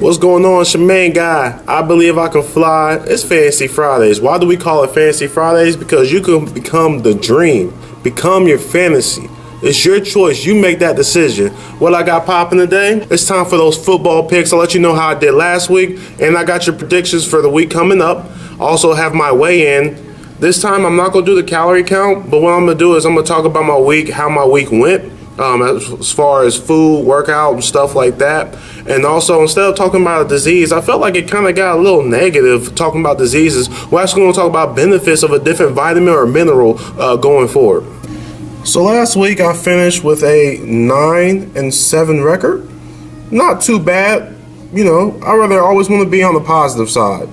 What's going on? It's your main guy. I believe I can fly. It's Fantasy Fridays. Why do we call it Fantasy Fridays? Because you can become the dream, become your fantasy. It's your choice. You make that decision. What I got popping today? It's time for those football picks. I'll let you know how I did last week, and I got your predictions for the week coming up. Also have my weigh-in. This time I'm not gonna do the calorie count, but what I'm gonna do is I'm gonna talk about my week, how my week went. As far as food, workout, and stuff like that. And also, instead of talking about a disease, I felt like it kind of got a little negative talking about diseases. We're actually going to talk about benefits of a different vitamin or mineral going forward. So last week I finished with a 9-7 record. Not too bad. You know, I rather always want to be on the positive side.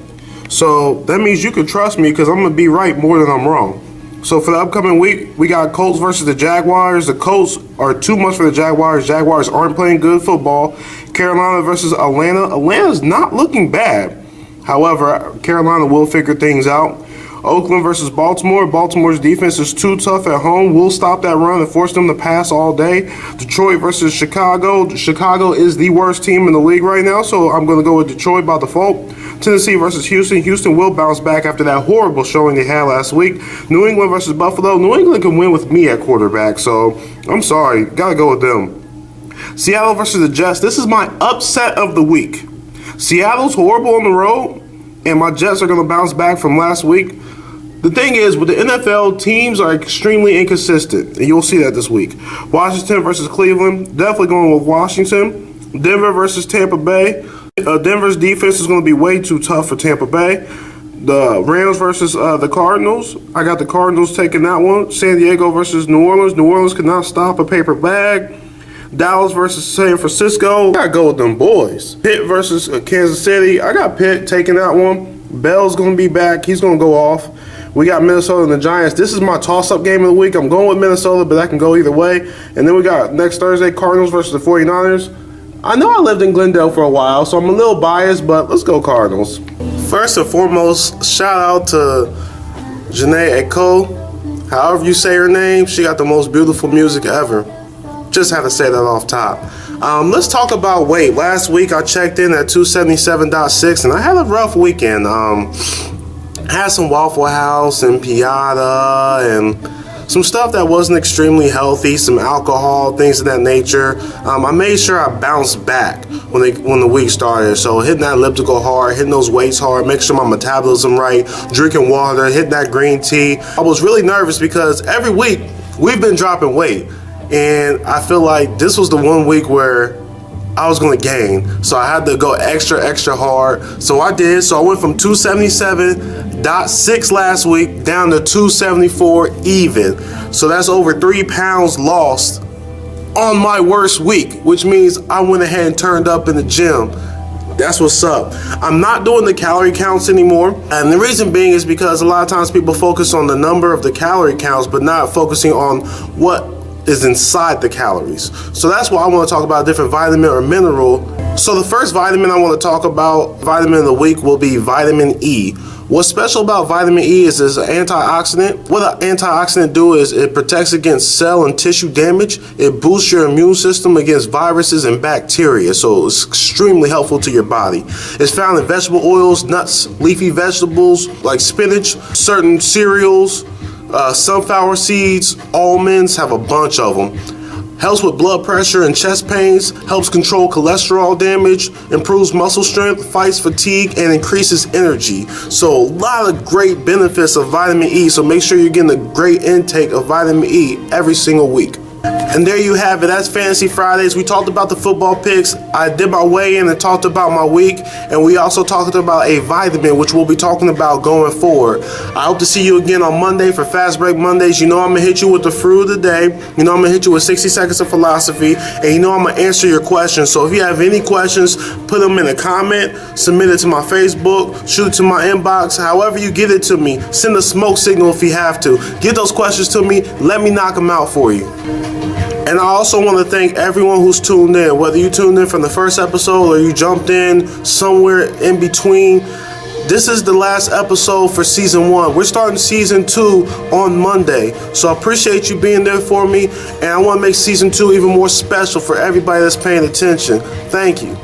So that means you can trust me because I'm going to be right more than I'm wrong. So for the upcoming week, we got Colts versus the Jaguars. The Colts are too much for the Jaguars. Jaguars aren't playing good football. Carolina versus Atlanta. Atlanta's not looking bad. However, Carolina will figure things out. Oakland versus Baltimore. Baltimore's defense is too tough at home. We'll stop that run and force them to pass all day. Detroit versus Chicago. Chicago is the worst team in the league right now, so I'm going to go with Detroit by default. Tennessee versus Houston. Houston will bounce back after that horrible showing they had last week. New England versus Buffalo. New England can win with me at quarterback, so I'm sorry. Got to go with them. Seattle versus the Jets. This is my upset of the week. Seattle's horrible on the road, and my Jets are going to bounce back from last week. The thing is, with the NFL, teams are extremely inconsistent, and you'll see that this week. Washington versus Cleveland. Definitely going with Washington. Denver versus Tampa Bay. Denver's defense is going to be way too tough for Tampa Bay. The Rams versus the Cardinals. I got the Cardinals taking that one. San Diego versus New Orleans. New Orleans cannot stop a paper bag. Dallas versus San Francisco. I got to go with them boys. Pitt versus Kansas City. I got Pitt taking that one. Bell's going to be back. He's going to go off. We got Minnesota and the Giants. This is my toss-up game of the week. I'm going with Minnesota, but that can go either way. And then we got next Thursday, Cardinals versus the 49ers. I know I lived in Glendale for a while, so I'm a little biased, but let's go Cardinals. First and foremost, shout out to Janae Echo. However you say her name, she got the most beautiful music ever. Just had to say that off top. Let's talk about weight. Last week I checked in at 277.6, and I had a rough weekend. Had some Waffle House and Piata and some stuff that wasn't extremely healthy, some alcohol, things of that nature. I made sure I bounced back when the week started. So hitting that elliptical hard, hitting those weights hard, make sure my metabolism right, drinking water, hitting that green tea. I was really nervous because every week we've been dropping weight. And I feel like this was the one week where I was going to gain. So I had to go extra hard. So I did. So I went from 277.6 last week down to 274 even. So that's over 3 pounds lost on my worst week, which means I went ahead and turned up in the gym. That's what's up. I'm not doing the calorie counts anymore. And the reason being is because a lot of times people focus on the number of the calorie counts, but not focusing on what is inside the calories. So that's why I want to talk about a different vitamin or mineral. So the first vitamin I want to talk about, vitamin of the week, will be vitamin E. What's special about vitamin E is it's an antioxidant. What an antioxidant do is it protects against cell and tissue damage. It boosts your immune system against viruses and bacteria. So it's extremely helpful to your body. It's found in vegetable oils, nuts, leafy vegetables like spinach, certain cereals, sunflower seeds, almonds, have a bunch of them. Helps with blood pressure and chest pains, helps control cholesterol damage, improves muscle strength, fights fatigue, and increases energy. So a lot of great benefits of vitamin E, so make sure you're getting a great intake of vitamin E every single week. And there you have it. That's Fantasy Fridays. We talked about the football picks. I did my weigh-in and talked about my week. And we also talked about a vitamin, which we'll be talking about going forward. I hope to see you again on Monday for Fast Break Mondays. You know I'm going to hit you with the fruit of the day. You know I'm going to hit you with 60 seconds of philosophy. And you know I'm going to answer your questions. So if you have any questions, put them in a comment, submit it to my Facebook, shoot it to my inbox. However you get it to me, send a smoke signal if you have to. Get those questions to me. Let me knock them out for you. And I also want to thank everyone who's tuned in, whether you tuned in from the first episode or you jumped in somewhere in between. This is the last episode for season 1. We're starting season 2 on Monday. So I appreciate you being there for me. And I want to make season 2 even more special for everybody that's paying attention. Thank you.